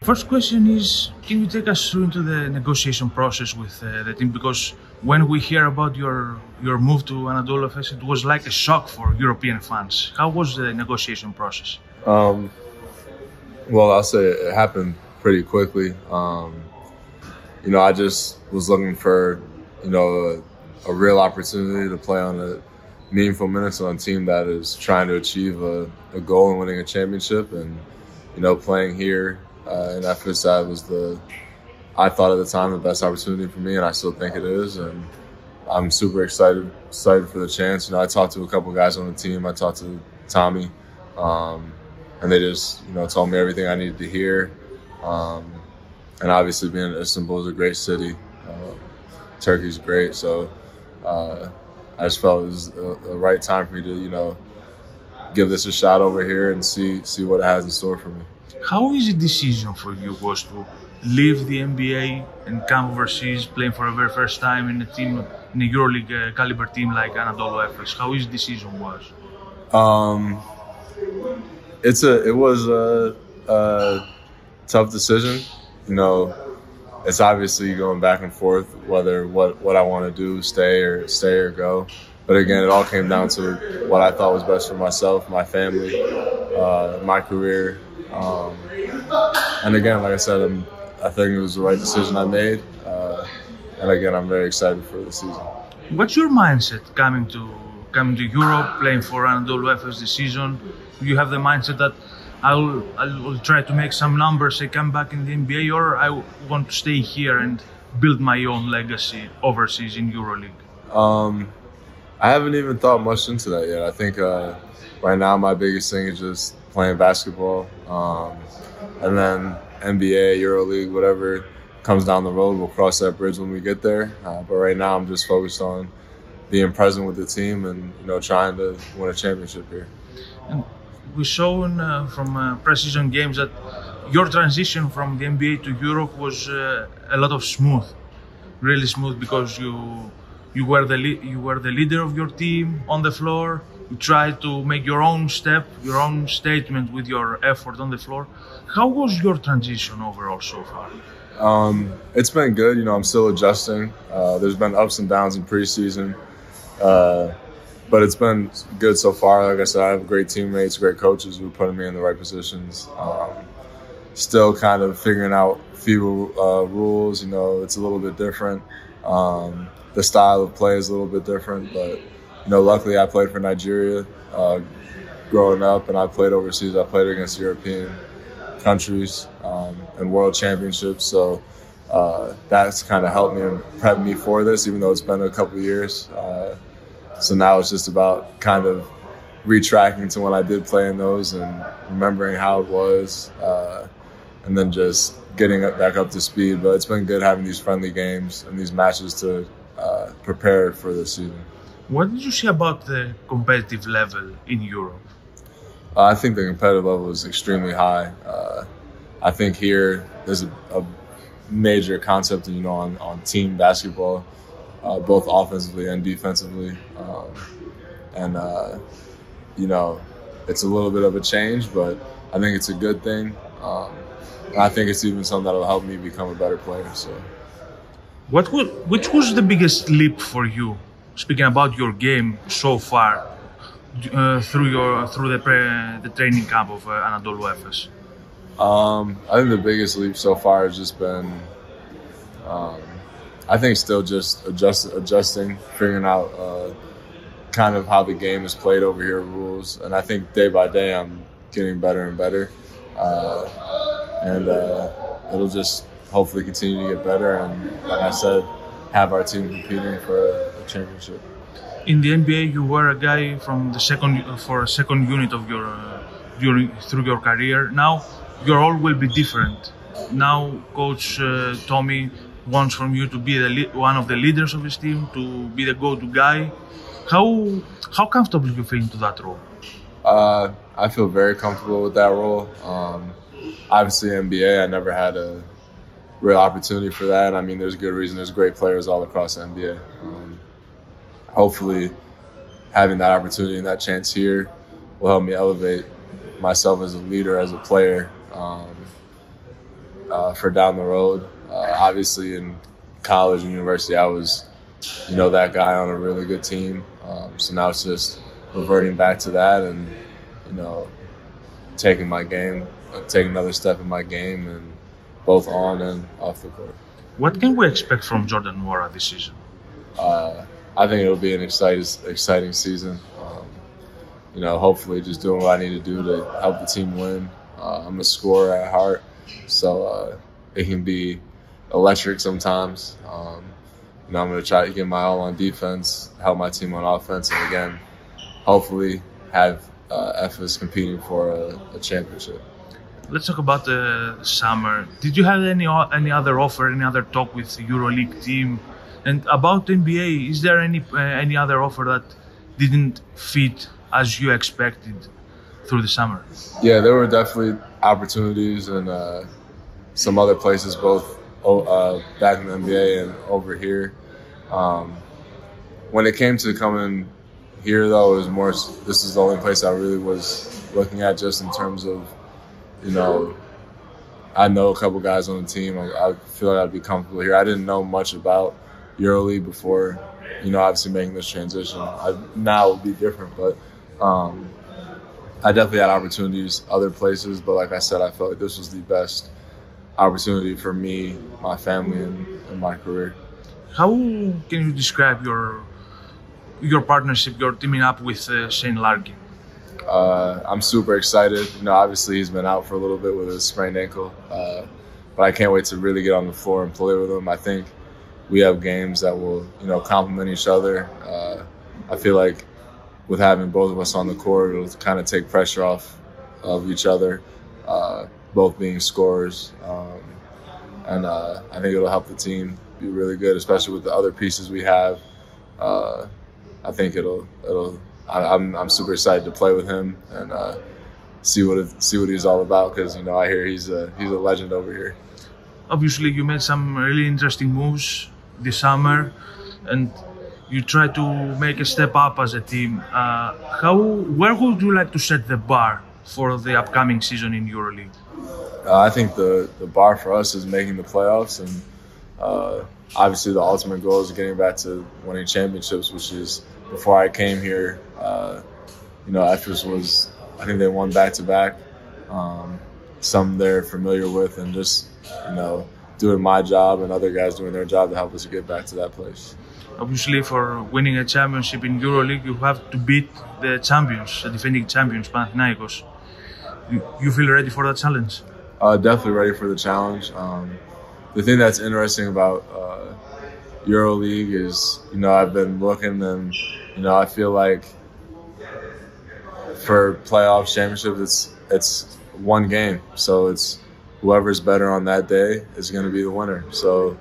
First question is, can you take us through into the negotiation process with the team? Because when we hear about your move to Anadolu Efes, it was like a shock for European fans. How was the negotiation process? Well, I'll say it happened pretty quickly. I just was looking for, a real opportunity to play on a meaningful minutes on a team that is trying to achieve a goal in winning a championship. And, playing here in Efes, that was I thought at the time, the best opportunity for me, and I still think it is. And I'm super excited for the chance. I talked to a couple guys on the team. I talked to Tommy, and they just, told me everything I needed to hear. And obviously being in Istanbul is a great city. Turkey's great. So I just felt it was the right time for me to, give this a shot over here and see what it has in store for me. How easy decision for you was to leave the NBA and come overseas, playing for the very first time in a Euroleague caliber team like Anadolu Efes? How easy decision was? It was a tough decision. It's obviously going back and forth whether what I want to do, stay or go. But again, it all came down to what I thought was best for myself, my family, my career. And again, like I said, I think it was the right decision I made. And again, I'm very excited for the season. What's your mindset coming to Europe, playing for Anadolu Efes this season? You have the mindset that I will try to make some numbers, I come back in the NBA, or I want to stay here and build my own legacy overseas in Euroleague? I haven't even thought much into that yet. I think right now my biggest thing is just playing basketball. And then NBA, Euroleague, whatever comes down the road, we'll cross that bridge when we get there. But right now I'm just focused on being present with the team and, trying to win a championship here. And we saw from pre-season games that your transition from the NBA to Europe was a lot of really smooth, because you were the leader of your team on the floor. You tried to make your own step, your own statement with your effort on the floor. How was your transition overall so far? It's been good. I'm still adjusting. There's been ups and downs in preseason. But it's been good so far. Like I said, I have great teammates, great coaches who are putting me in the right positions. Still kind of figuring out a few rules. It's a little bit different. The style of play is a little bit different. But, luckily I played for Nigeria growing up, and I played overseas. I played against European countries and world championships. So that's kind of helped me and prepped me for this, even though it's been a couple of years. So now it's just about kind of retracting to when I did play in those and remembering how it was, and then just getting back up to speed. But it's been good having these friendly games and these matches to prepare for the season. What did you see about the competitive level in Europe? I think the competitive level is extremely high. I think here there's a major concept, on team basketball. Both offensively and defensively. It's a little bit of a change, but I think it's a good thing. And I think it's even something that will help me become a better player. So, which was the biggest leap for you, speaking about your game so far, through the training camp of Anadolu Efes? I think the biggest leap so far has just been I think still just adjusting, figuring out kind of how the game is played over here, rules. And I think day by day I'm getting better and better. And it'll just hopefully continue to get better. And like I said, have our team competing for a championship. In the NBA, you were a guy from the second unit of your through your career. Now your role will be different. Now Coach Tommy wants from you to be one of the leaders of his team, to be the go-to guy. How comfortable you feel into that role? I feel very comfortable with that role. Obviously, NBA, I never had a real opportunity for that. I mean, there's a good reason. There's great players all across the NBA. Hopefully, having that opportunity and that chance here will help me elevate myself as a leader, as a player. for down the road. Obviously, in college and university, I was, that guy on a really good team. So now it's just reverting back to that and, taking another step in my game, and both on and off the court. What can we expect from Τζόρνταν Νουόρα this season? I think it'll be an exciting season. Hopefully just doing what I need to do to help the team win. I'm a scorer at heart, so it can be electric sometimes. I'm going to try to get my all on defense, help my team on offense, and again, hopefully have Efes competing for a championship. Let's talk about the summer. Did you have any other offer, any other talk with the Euroleague team? And about NBA, is there any other offer that didn't fit as you expected through the summer? Yeah, there were definitely opportunities in some other places, both back in the NBA and over here. When it came to coming here, though, it was more, this is the only place I really was looking at, just in terms of, I know a couple guys on the team. I feel like I'd be comfortable here. I didn't know much about Euroleague before, obviously making this transition. Now it would be different, but I definitely had opportunities other places. But like I said, I felt like this was the best opportunity for me, my family, and my career. How can you describe your partnership, your teaming up with Shane Larkin? I'm super excited. Obviously he's been out for a little bit with a sprained ankle, but I can't wait to really get on the floor and play with him. I think we have games that will, complement each other. I feel like with having both of us on the court, it'll kind of take pressure off of each other, both being scorers, and I think it'll help the team be really good, especially with the other pieces we have. I think I'm super excited to play with him and see what he's all about, because I hear he's a legend over here. Obviously, you made some really interesting moves this summer, and you try to make a step up as a team. Where would you like to set the bar for the upcoming season in Euroleague? I think the bar for us is making the playoffs, and obviously the ultimate goal is getting back to winning championships, which is, before I came here, Efes was, I think they won back-to-back, some they're familiar with, and just, doing my job and other guys doing their job to help us get back to that place. Obviously, for winning a championship in Euroleague, you have to beat the champions, the defending champions, Panathinaikos. You feel ready for that challenge? Definitely ready for the challenge. The thing that's interesting about Euroleague is, I've been looking, and, I feel like for playoff championships, it's one game. So it's whoever's better on that day is going to be the winner. So,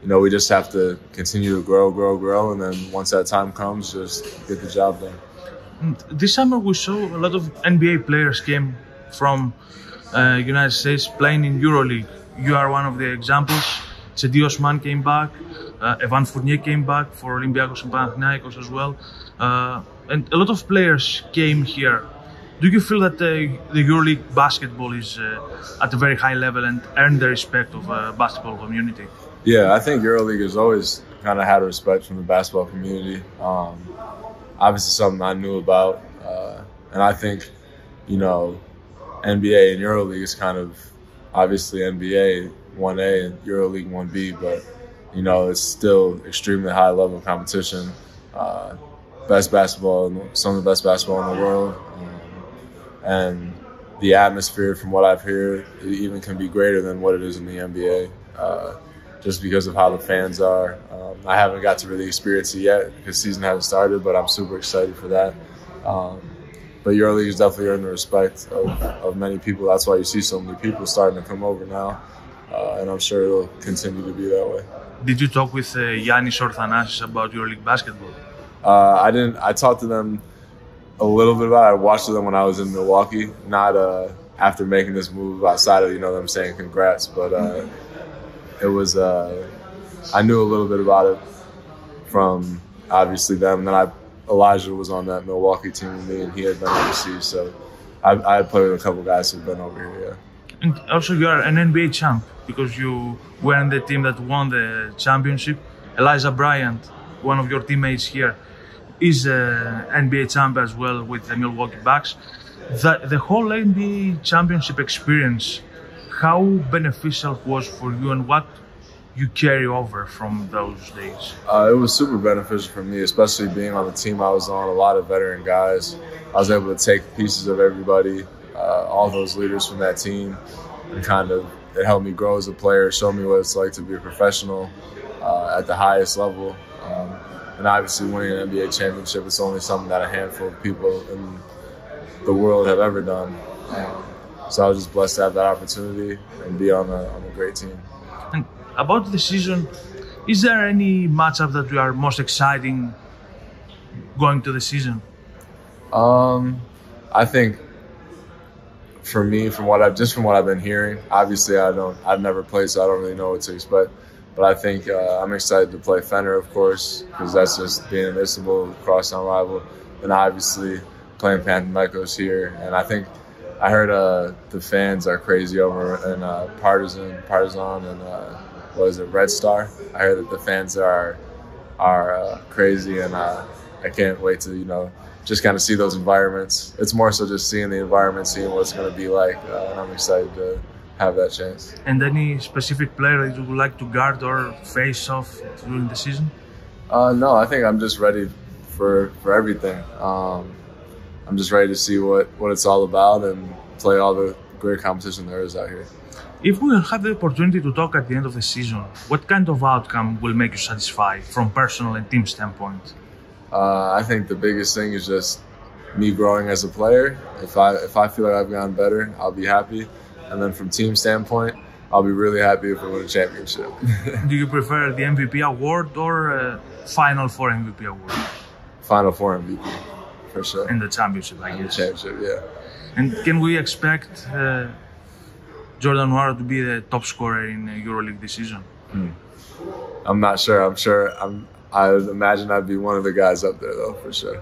we just have to continue to grow. And then once that time comes, just get the job done. This summer we saw a lot of NBA players came from United States playing in Euroleague. You are one of the examples. Θέτει Osman came back. Evan Fournier came back for Olympiacos and Panathinaikos as well. And a lot of players came here. Do you feel that the Euroleague basketball is at a very high level and earned the respect of the basketball community? Yeah, I think Euroleague has always kind of had respect from the basketball community. Obviously something I knew about. And I think, NBA and Euroleague is kind of, obviously NBA 1A and Euroleague 1B, but, it's still extremely high level competition. Best basketball, some of the best basketball in the world. And the atmosphere, from what I've heard, it even can be greater than what it is in the NBA, just because of how the fans are. I haven't got to really experience it yet because season hasn't started, but I'm super excited for that. But Euroleague has definitely earned the respect of many people. That's why you see so many people starting to come over now, and I'm sure it'll continue to be that way. Did you talk with Yannis or Thanasis about Euroleague basketball? I didn't. I talked to them a little bit about it. I watched them when I was in Milwaukee, not after making this move, outside of them saying congrats, but it was I knew a little bit about it from obviously them. And then Elijah was on that Milwaukee team with me, and he had been overseas, so I had played with a couple guys who've been over here. Yeah. And also you are an NBA champ because you were in the team that won the championship. Eliza Bryant, one of your teammates here, is an NBA champ as well with the Milwaukee Bucks. The whole NBA championship experience, how beneficial was for you and what you carry over from those days? It was super beneficial for me, especially being on the team I was on, a lot of veteran guys. I was able to take pieces of everybody, all those leaders from that team, and it helped me grow as a player, show me what it's like to be a professional at the highest level. And obviously winning an NBA championship is only something that a handful of people in the world have ever done. So I was just blessed to have that opportunity and be on a great team. And about the season, is there any matchup that you are most exciting going to the season? I think for me, from what I've been hearing, obviously I've never played, so I don't really know what to expect. But I think I'm excited to play Fener, of course, because that's just being an Istanbul crosstown rival. And obviously playing Panathinaikos here. And I think I heard the fans are crazy over in Partizan and what is it, Red Star. I heard that the fans are crazy, and I can't wait to just kind of see those environments. It's more so just seeing the environment, seeing what it's going to be like, and I'm excited to have that chance. And any specific player that you would like to guard or face off during the season? No, I think I'm just ready for everything. I'm just ready to see what it's all about and play all the great competition there is out here. If we have the opportunity to talk at the end of the season, what kind of outcome will make you satisfied from personal and team standpoint? I think the biggest thing is just me growing as a player. If I feel like I've gotten better, I'll be happy. And then from team standpoint, I'll be really happy if we win a championship. Do you prefer the MVP award or Final Four MVP award? Final Four MVP, for sure. And the championship, I guess. The championship, yeah. And can we expect Τζόρνταν Νουόρα to be the top scorer in Euroleague this season? I'm not sure. I would imagine I'd be one of the guys up there, though, for sure.